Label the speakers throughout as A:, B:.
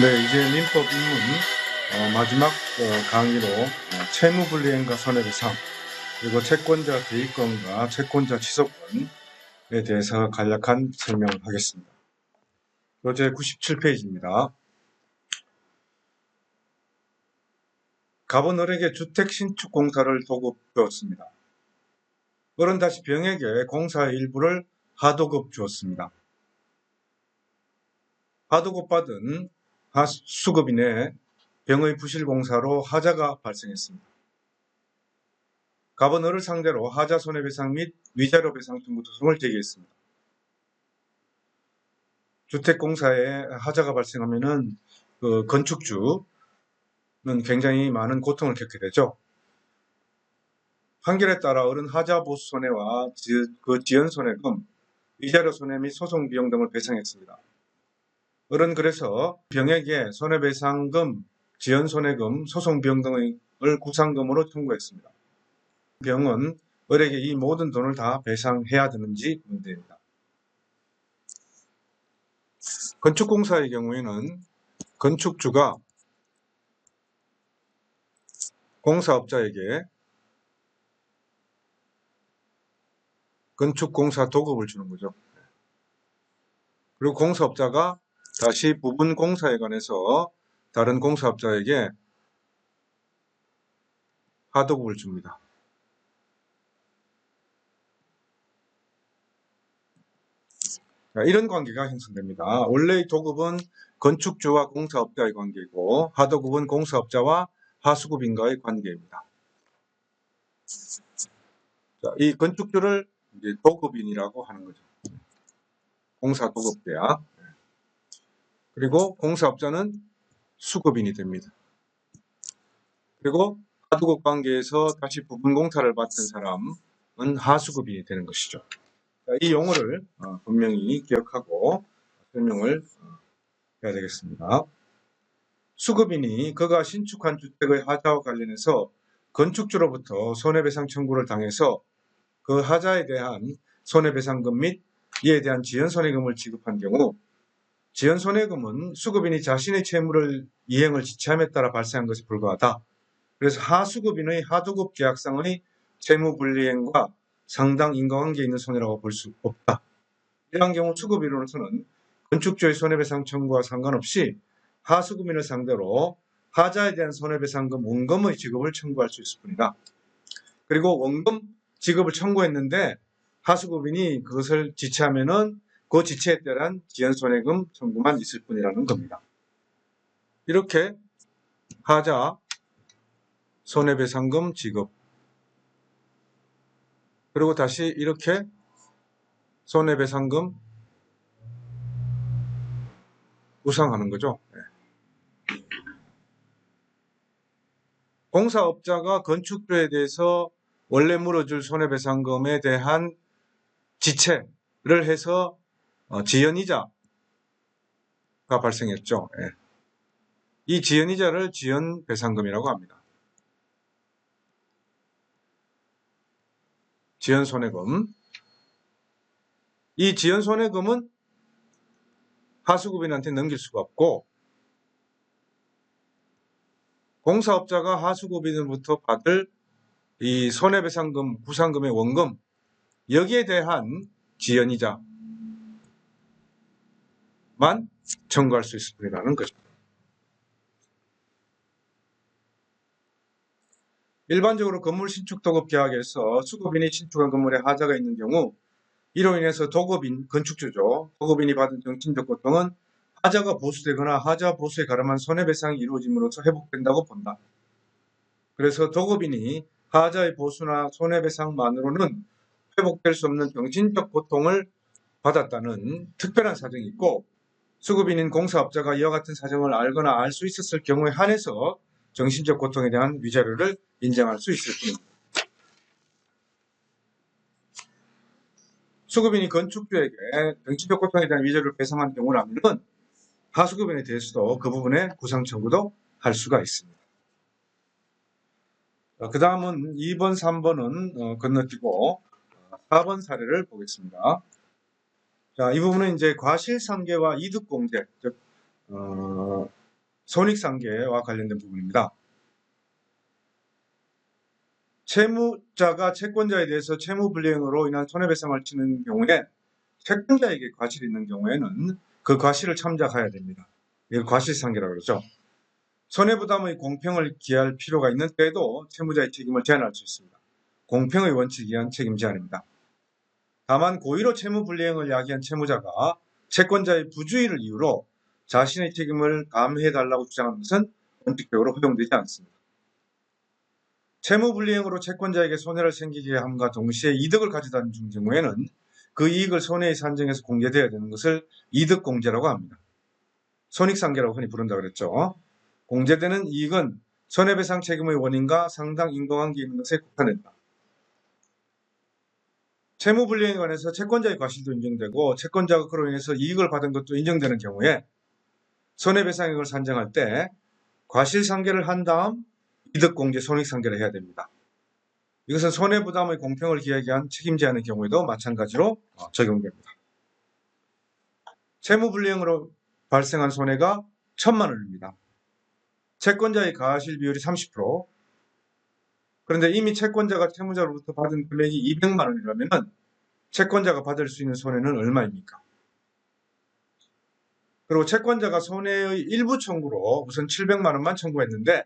A: 네, 이제 민법 입문 마지막 강의로 채무불이행과 손해배상, 그리고 채권자 대입권과 채권자 취소권에 대해서 간략한 설명을 하겠습니다. 제 97페이지입니다. 갑은 을에게 주택 신축 공사를 도급 주었습니다. 을은 다시 병에게 공사의 일부를 하도급 주었습니다. 하도급 받은 하수급인의 병의 부실공사로 하자가 발생했습니다. 갑은 을을 상대로 하자 손해배상 및 위자료 배상 청구 소송을 제기했습니다. 주택공사에 하자가 발생하면은 그 건축주는 굉장히 많은 고통을 겪게 되죠. 판결에 따라 을은 하자 보수 손해와 그 지연 손해금, 위자료 손해 및 소송 비용 등을 배상했습니다. 을은 그래서 병에게 손해배상금, 지연 손해금, 소송 비용 등을 구상금으로 청구했습니다. 병은 을에게 이 모든 돈을 다 배상해야 되는지 문제입니다. 건축공사의 경우에는 건축주가 공사업자에게 건축공사 도급을 주는 거죠. 그리고 공사업자가 다시 부분 공사에 관해서 다른 공사업자에게 하도급을 줍니다. 이런 관계가 형성됩니다. 원래의 도급은 건축주와 공사업자의 관계이고 하도급은 공사업자와 하수급인과의 관계입니다. 이 건축주를 이제 도급인이라고 하는 거죠. 공사 도급계약. 그리고 공사업자는 수급인이 됩니다. 그리고 하도급 관계에서 다시 부분 공사를 맡은 사람은 하수급인이 되는 것이죠. 이 용어를 분명히 기억하고 설명을 해야 되겠습니다. 수급인이 그가 신축한 주택의 하자와 관련해서 건축주로부터 손해배상 청구를 당해서 그 하자에 대한 손해배상금 및 이에 대한 지연손해금을 지급한 경우 지연손해금은 수급인이 자신의 채무를 이행을 지체함에 따라 발생한 것에 불과하다. 그래서 하수급인의 하도급 계약상의 채무불이행과 상당 인과관계에 있는 손해라고 볼 수 없다. 이러한 경우 수급인으로서는 건축주의 손해배상 청구와 상관없이 하수급인을 상대로 하자에 대한 손해배상금 원금의 지급을 청구할 수 있을 뿐이다. 그리고 원금 지급을 청구했는데 하수급인이 그것을 지체하면은 그 지체에 따른 지연손해금 청구만 있을 뿐이라는 겁니다. 이렇게 하자 손해배상금 지급, 그리고 다시 이렇게 손해배상금 구상하는 거죠. 공사업자가 건축주에 대해서 원래 물어줄 손해배상금에 대한 지체를 해서 지연이자가 발생했죠. 이 지연이자를 지연배상금이라고 합니다. 지연손해금. 이 지연손해금은 하수급인한테 넘길 수가 없고 공사업자가 하수급인으로부터 받을 이 손해배상금, 구상금의 원금, 여기에 대한 지연이자만 청구할 수 있을 뿐이라는 거죠. 일반적으로 건물 신축 도급 계약에서 수급인이 신축한 건물에 하자가 있는 경우 이로 인해서 도급인, 건축주죠. 도급인이 받은 정신적 고통은 하자가 보수되거나 하자 보수에 가름한 손해배상이 이루어짐으로써 회복된다고 본다. 그래서 도급인이 하자의 보수나 손해배상만으로는 회복될 수 없는 정신적 고통을 받았다는 특별한 사정이 있고 수급인인 공사업자가 이와 같은 사정을 알거나 알 수 있었을 경우에 한해서 정신적 고통에 대한 위자료를 인정할 수 있을 뿐입니다. 수급인이 건축주에게 정신적 고통에 대한 위자료를 배상한 경우라면 하수급인에 대해서도 그 부분에 구상 청구도 할 수가 있습니다. 그 다음은 2번, 3번은 건너뛰고 4번 사례를 보겠습니다. 자, 이 부분은 이제 과실상계와 이득공제, 즉 손익상계와 관련된 부분입니다. 채무자가 채권자에 대해서 채무불이행으로 인한 손해배상을 치는 경우에 채권자에게 과실이 있는 경우에는 그 과실을 참작해야 됩니다. 이걸 과실상계라고 그러죠. 손해부담의 공평을 기할 필요가 있는 때에도 채무자의 책임을 제한할 수 있습니다. 공평의 원칙에 의한 책임 제한입니다. 다만 고의로 채무불이행을 야기한 채무자가 채권자의 부주의를 이유로 자신의 책임을 감해달라고 주장하는 것은 원칙적으로 허용되지 않습니다. 채무불이행으로 채권자에게 손해를 생기게 함과 동시에 이득을 가져다는 경우에는 그 이익을 손해의 산정에서 공개되어야 되는 것을 이득공제라고 합니다. 손익상계라고 흔히 부른다고 그랬죠. 공제되는 이익은 손해배상 책임의 원인과 상당 인과관계에 있는 것에 국한된다. 채무불이행에 관해서 채권자의 과실도 인정되고 채권자가 그로 인해서 이익을 받은 것도 인정되는 경우에 손해배상액을 산정할 때 과실상계를 한 다음 이득공제 손익상계를 해야 됩니다. 이것은 손해부담의 공평을 기하게 한 책임 제한의 경우에도 마찬가지로 적용됩니다. 채무불이행으로 발생한 손해가 1,000만 원입니다. 채권자의 과실 비율이 30%. 그런데 이미 채권자가 채무자로부터 받은 금액이 200만 원이라면 채권자가 받을 수 있는 손해는 얼마입니까? 그리고 채권자가 손해의 일부 청구로 우선 700만 원만 청구했는데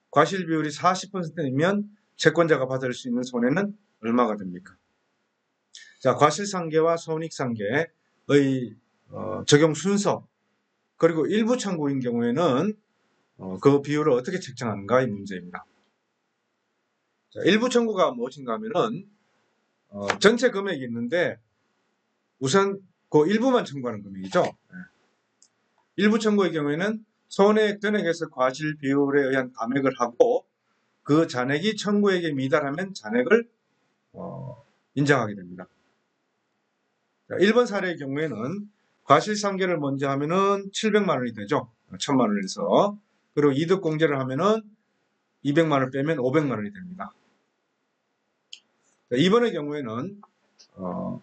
A: 과실 비율이 40%이면 채권자가 받을 수 있는 손해는 얼마가 됩니까? 자, 과실상계와 손익상계의 적용 순서 그리고 일부 청구인 경우에는 그 비율을 어떻게 책정하는가의 문제입니다. 자, 일부 청구가 무엇인가 하면은 전체 금액이 있는데 우선 그 일부만 청구하는 금액이죠. 일부 청구의 경우에는 손해액 전액에서 과실 비율에 의한 감액을 하고 그 잔액이 청구액에 미달하면 잔액을 인정하게 됩니다. 자, 1번 사례의 경우에는 과실상계를 먼저 하면은 700만 원이 되죠. 1,000만 원에서. 그리고 이득공제를 하면은 200만 원을 빼면 500만 원이 됩니다. 자, 2번의 경우에는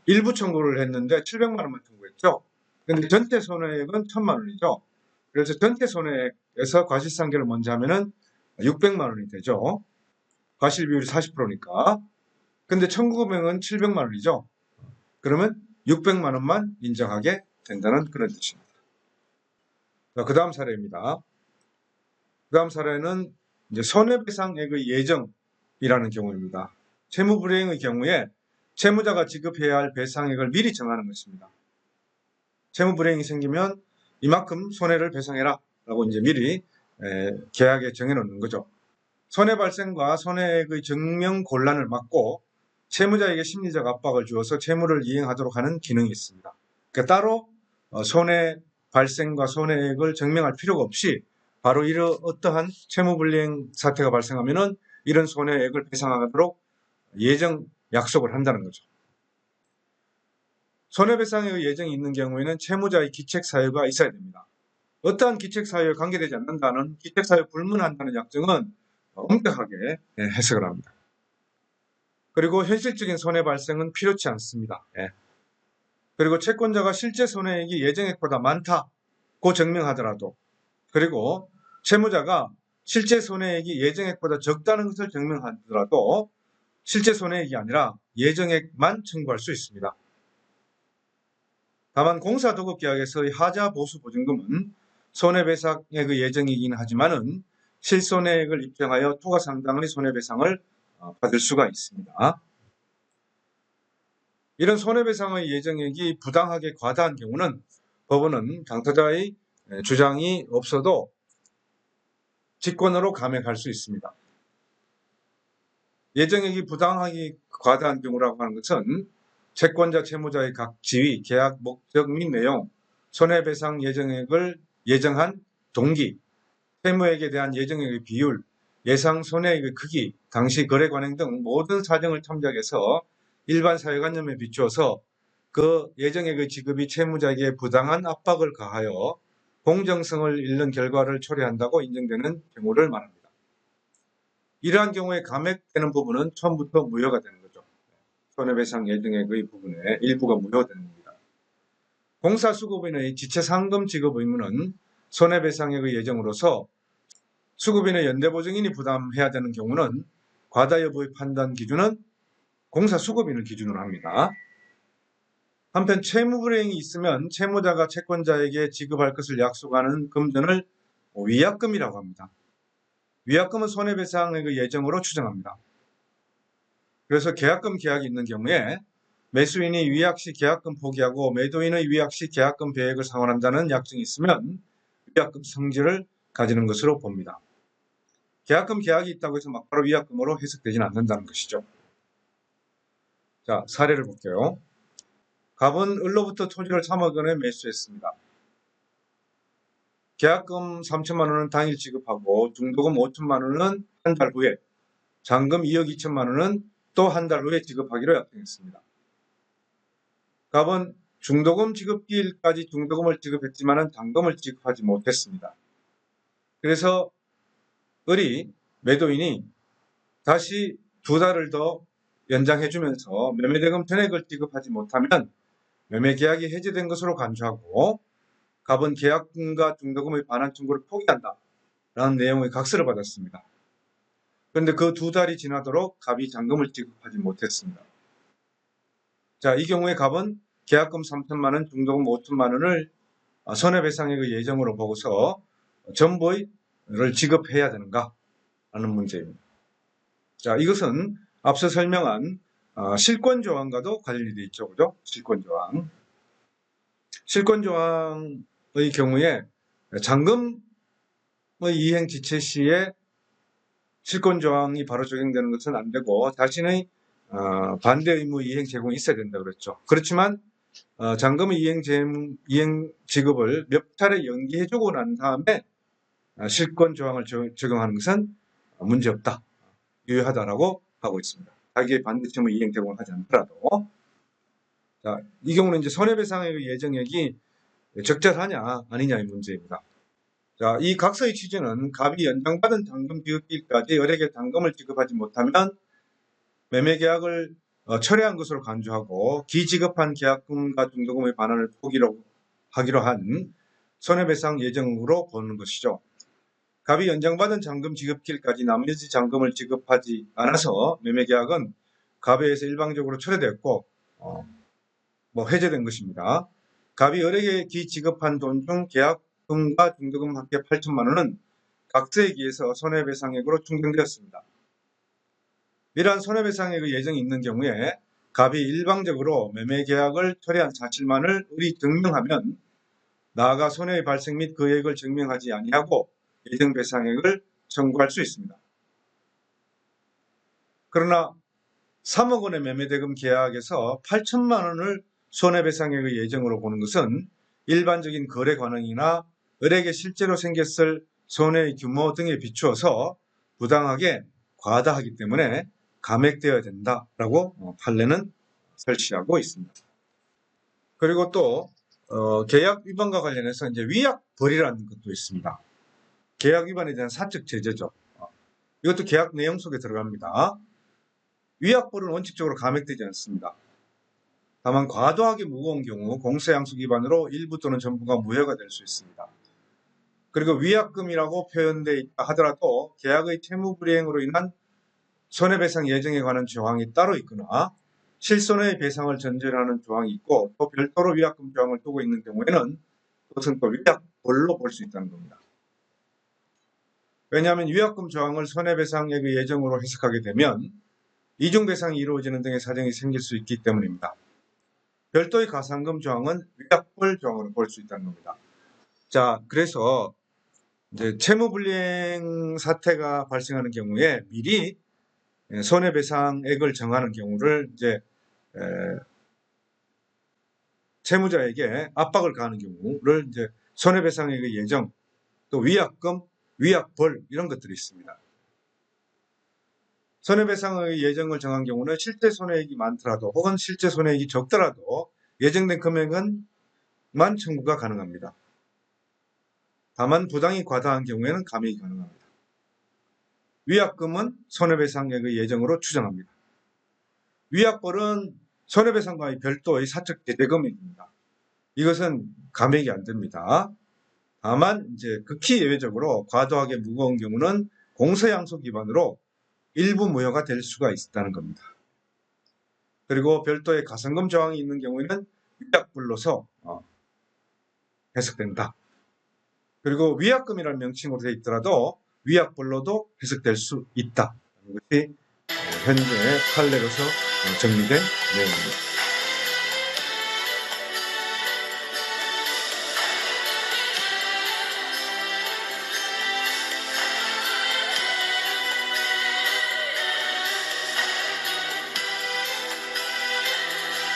A: 일부 청구를 했는데 700만 원만 청구했죠. 그런데 전체 손해액은 1,000만 원이죠. 그래서 전체 손해액에서 과실상계를 먼저 하면은 600만 원이 되죠. 과실 비율이 40%니까. 근데 청구 금액은 700만 원이죠. 그러면 600만 원만 인정하게 된다는 그런 뜻입니다. 자, 그 다음 사례입니다. 그 다음 사례는 이제 손해배상액의 예정이라는 경우입니다. 채무불이행의 경우에 채무자가 지급해야 할 배상액을 미리 정하는 것입니다. 채무불이행이 생기면 이만큼 손해를 배상해라 라고 이제 미리 계약에 정해놓는 거죠. 손해 발생과 손해액의 증명 곤란을 막고 채무자에게 심리적 압박을 주어서 채무를 이행하도록 하는 기능이 있습니다. 그러니까 따로 손해 발생과 손해액을 증명할 필요가 없이 바로 이런 어떠한 채무불이행 사태가 발생하면은 이런 손해액을 배상하도록 예정 약속을 한다는 거죠. 손해배상의 예정이 있는 경우에는 채무자의 기책사유가 있어야 됩니다. 어떠한 기책사유에 관계되지 않는다는 기책사유 불문한다는 약정은 엄격하게 해석을 합니다. 그리고 현실적인 손해 발생은 필요치 않습니다. 그리고 채권자가 실제 손해액이 예정액보다 많다고 증명하더라도 그리고 채무자가 실제 손해액이 예정액보다 적다는 것을 증명하더라도 실제 손해액이 아니라 예정액만 청구할 수 있습니다. 다만 공사도급계약에서의 하자보수보증금은 손해배상액의 예정이긴 하지만은 실손해액을 입증하여 투가 상당의 손해배상을 받을 수가 있습니다. 이런 손해배상의 예정액이 부당하게 과다한 경우는 법원은 당사자의 주장이 없어도 직권으로 감액할 수 있습니다. 예정액이 부당하게 과다한 경우라고 하는 것은 채권자, 채무자의 각 지위, 계약 목적 및 내용, 손해배상 예정액을 예정한 동기, 채무액에 대한 예정액의 비율, 예상 손해액의 크기, 당시 거래 관행 등 모든 사정을 참작해서 일반 사회관념에 비추어서 그 예정액의 지급이 채무자에게 부당한 압박을 가하여 공정성을 잃는 결과를 초래한다고 인정되는 경우를 말합니다. 이러한 경우에 감액되는 부분은 처음부터 무효가 되는 거죠. 손해배상 예정액의 부분에 일부가 무효되는 겁니다. 공사수급인의 지체상금 지급 의무는 손해배상액의 예정으로서 수급인의 연대보증인이 부담해야 되는 경우는 과다 여부의 판단 기준은 공사 수급인을 기준으로 합니다. 한편 채무불이행이 있으면 채무자가 채권자에게 지급할 것을 약속하는 금전을 위약금이라고 합니다. 위약금은 손해배상액의 예정으로 추정합니다. 그래서 계약금 계약이 있는 경우에 매수인이 위약 시 계약금 포기하고 매도인의 위약 시 계약금 배액을 상환한다는 약정이 있으면 위약금 성질을 가지는 것으로 봅니다. 계약금 계약이 있다고 해서 막바로 위약금으로 해석되지는 않는다는 것이죠. 자, 사례를 볼게요. 갑은 을로부터 토지를 3억 원에 매수했습니다. 계약금 3천만 원은 당일 지급하고 중도금 5천만 원은 한 달 후에, 잔금 2억 2천만 원은 또 한 달 후에 지급하기로 약정했습니다. 갑은 중도금 지급기일까지 중도금을 지급했지만 잔금을 지급하지 못했습니다. 그래서 을이, 매도인이 다시 2달을 더 연장해주면서 매매대금 전액을 지급하지 못하면 매매계약이 해지된 것으로 간주하고 갑은 계약금과 중도금의 반환 청구를 포기한다 라는 내용의 각서를 받았습니다. 그런데 그 2달이 지나도록 갑이 잔금을 지급하지 못했습니다. 자, 이 경우에 갑은 계약금 3천만 원, 중도금 5천만 원을 손해배상액의 예정으로 보고서 전부를 지급해야 되는가 하는 문제입니다. 자, 이것은 앞서 설명한 실권조항과도 관련이 되어 있죠. 그죠? 실권조항. 실권조항의 경우에 잔금의 이행 지체 시에 실권조항이 바로 적용되는 것은 안 되고 자신의 반대 의무 이행 제공이 있어야 된다 그랬죠. 그렇지만 잔금의 이행 지급을 몇 차례 연기해주고 난 다음에 실권조항을 적용하는 것은 문제없다, 유효하다라고 하고 있습니다. 자기의 반대 채무 이행 제공을 하지 않더라도. 자, 이 경우는 이제 손해배상액의 예정액이 적절하냐 아니냐의 문제입니다. 자, 이 각서의 취지는 갑이 연장받은 잔금 지급기일까지 을에게 잔금을 지급하지 못하면 매매계약을 철회한 것으로 간주하고 기지급한 계약금과 중도금의 반환을 포기하기로 한 손해배상 예정으로 보는 것이죠. 갑이 연장받은 잔금 지급기일까지 나머지 잔금을 지급하지 않아서 매매계약은 갑에 의해서 일방적으로 철회되었고 해제된 것입니다. 갑이 을에게 기지급한 돈 중 계약금과 중도금 합계 8천만 원은 각서에 기해서 손해배상액으로 충당되었습니다. 이러한 손해배상액의 예정이 있는 경우에 갑이 일방적으로 매매계약을 철회한 사실만을 을이 증명하면 나아가 손해의 발생 및 그 액을 증명하지 아니하고 예정배상액을 청구할 수 있습니다. 그러나 3억 원의 매매대금 계약에서 8천만 원을 손해배상액의 예정으로 보는 것은 일반적인 거래 관행이나 을에게 실제로 생겼을 손해의 규모 등에 비추어서 부당하게 과다하기 때문에 감액되어야 된다라고 판례는 설치하고 있습니다. 그리고 또 계약 위반과 관련해서 이제 위약벌이라는 것도 있습니다. 계약 위반에 대한 사적 제재죠. 이것도 계약 내용 속에 들어갑니다. 위약벌은 원칙적으로 감액되지 않습니다. 다만 과도하게 무거운 경우 공소양수 위반으로 일부 또는 전부가 무효가 될 수 있습니다. 그리고 위약금이라고 표현되어 있다 하더라도 계약의 채무불이행으로 인한 손해배상 예정에 관한 조항이 따로 있거나 실손해의 배상을 전제로 하는 조항이 있고 또 별도로 위약금 조항을 두고 있는 경우에는 그것은 또 위약벌로 볼 수 있다는 겁니다. 왜냐하면 위약금 조항을 손해배상액의 예정으로 해석하게 되면 이중배상이 이루어지는 등의 사정이 생길 수 있기 때문입니다. 별도의 가산금 조항은 위약벌 조항으로 볼 수 있다는 겁니다. 자, 그래서 이제 채무불이행 사태가 발생하는 경우에 미리 손해배상액을 정하는 경우를 이제 채무자에게 압박을 가하는 경우를 이제 손해배상액의 예정, 또 위약금, 위약벌 이런 것들이 있습니다. 손해배상의 예정을 정한 경우는 실제 손해액이 많더라도 혹은 실제 손해액이 적더라도 예정된 금액은 만 청구가 가능합니다. 다만 부당이 과다한 경우에는 감액이 가능합니다. 위약금은 손해배상액의 예정으로 추정합니다. 위약벌은 손해배상과의 별도의 사적 제재금액입니다. 이것은 감액이 안 됩니다. 다만 이제 극히 예외적으로 과도하게 무거운 경우는 공서양수 기반으로 일부 무효가 될 수가 있다는 겁니다. 그리고 별도의 가성금 조항이 있는 경우에는 위약불로서 해석된다. 그리고 위약금이라는 명칭으로 되어 있더라도 위약불로도 해석될 수 있다. 이것이 현재 판례로서 정리된 내용입니다.